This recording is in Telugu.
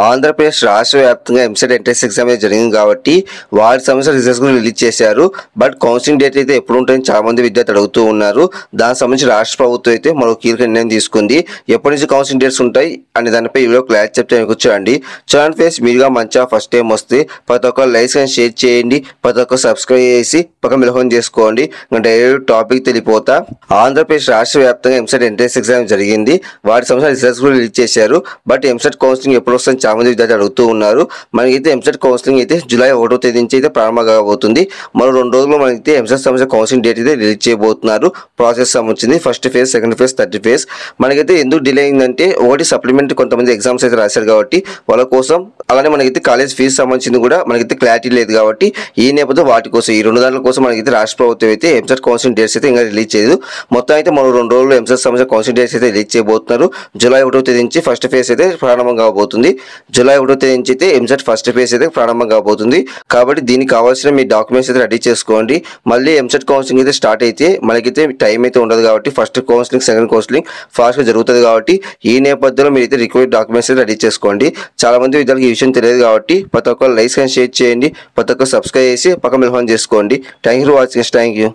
ఆంధ్రప్రదేశ్ రాష్ట్ర వ్యాప్తంగా ఎంసెట్ ఎంట్రన్స్ ఎగ్జామ్ అయితే జరిగింది కాబట్టి వాటి సంబంధించిన రిజల్ట్స్ కూడా రిలీజ్ చేశారు. బట్ కౌన్సిలింగ్ డేట్ అయితే ఎప్పుడు ఉంటుందని చాలా మంది విద్యార్థులు అడుగుతూ ఉన్నారు. దానికి సంబంధించి రాష్ట్ర ప్రభుత్వం అయితే మరో కీలక నిర్ణయం తీసుకుంది. ఎప్పటి నుంచి కౌన్సిలింగ్ డేట్స్ ఉంటాయి అనే దానిపై వీడియో క్లారిటీ చెప్తే కూర్చోండి. చూడండి ఫ్రెండ్స్, మీరుగా మంచిగా ఫస్ట్ టైం వస్తే ప్రతి ఒక్కరు లైక్ అండ్ షేర్ చేయండి, ప్రతి ఒక్కరు సబ్స్క్రైబ్ చేసి పక్కన బెల్ చేసుకోండి. Direct topic తెలిపోతా. ఆంధ్రప్రదేశ్ రాష్ట్ర వ్యాప్తంగా ఎంసెట్ ఎంట్రన్స్ ఎగ్జామ్ జరిగింది. వాటి సంబంధించిన రిజల్ట్స్ కూడా రిలీజ్ చేశారు. బట్ ఎంసెట్ కౌన్సిలింగ్ ఎప్పుడు వస్తుందని చాలా మంది విద్యార్థులు అడుగుతూ ఉన్నారు. మనకైతే ఎంసెట్ కౌన్సిలింగ్ అయితే జూలై 1వ తేదీ నుంచి అయితే ప్రారంభం కాబోతుంది. మరో 2 రోజుల్లో మనకైతే ఎంసెట్ సంబంధించిన కౌన్సిలింగ్ డేట్ అయితే రిలీజ్ చేయబోతున్నారు. ప్రాసెస్ సంబంధించింది first phase, second phase, third phase. మనకైతే ఎందుకు డిలే అయిందంటే ఒకటి సప్లిమెంట్ కొంతమంది ఎగ్జామ్స్ అయితే రాశారు కాబట్టి వాళ్ళ కోసం, అలానే మనకైతే కాలేజ్ ఫీజు సంబంధించింది కూడా మనకైతే క్లారిటీ లేదు కాబట్టి ఈ నేపథ్యంలో వాటి కోసం ఈ 2 దాంట్ల కోసం మనకైతే రాష్ట్ర ప్రభుత్వం అయితే ఎంసెట్ కౌన్సిలింగ్ డేట్స్ అయితే ఇంకా రిలీజ్ చేయదు. మొత్తం అయితే మరో 2 రోజుల్లో ఎంసెట్ సంబంధించిన కౌన్సిలింగ్ డేట్స్ అయితే రిలీజ్ చేయబోతున్నారు. జూలై 1వ తేదీ నుంచి ఫస్ట్ ఫేజ్ అయితే ప్రారంభం కాబోతుంది. జూలై 1వ తేదీ నుంచి అయితే ఎంసెట్ ఫస్ట్ ఫేజ్ అయితే ప్రారంభం కాబోతుంది. కాబట్టి దీనికి కావాల్సిన మీ డాక్యుమెంట్స్ అయితే రెడీ చేసుకోండి. మళ్ళీ ఎంసెట్ కౌన్సిలింగ్ అయితే స్టార్ట్ అయితే మనకైతే టైం అయితే ఉండదు కాబట్టి ఫస్ట్ కౌన్సిలింగ్, సెకండ్ కౌన్సిలింగ్ ఫాస్ట్గా జరుగుతుంది కాబట్టి ఈ నేపథ్యంలో మీరు అయితే రిక్వైర్డ్ డాక్యుమెంట్స్ అయితే రెడీ చేసుకోండి. చాలా మంది విద్యార్థులకు ఈ విషయం తెలియదు కాబట్టి ప్రతి ఒక్కరు లైక్ అండ్ షేర్ చేయండి, ప్రతి ఒక్కరు సబ్స్క్రైబ్ చేసి పక్కన బెల్ చేసుకోండి. Thank you for watching. Thank you.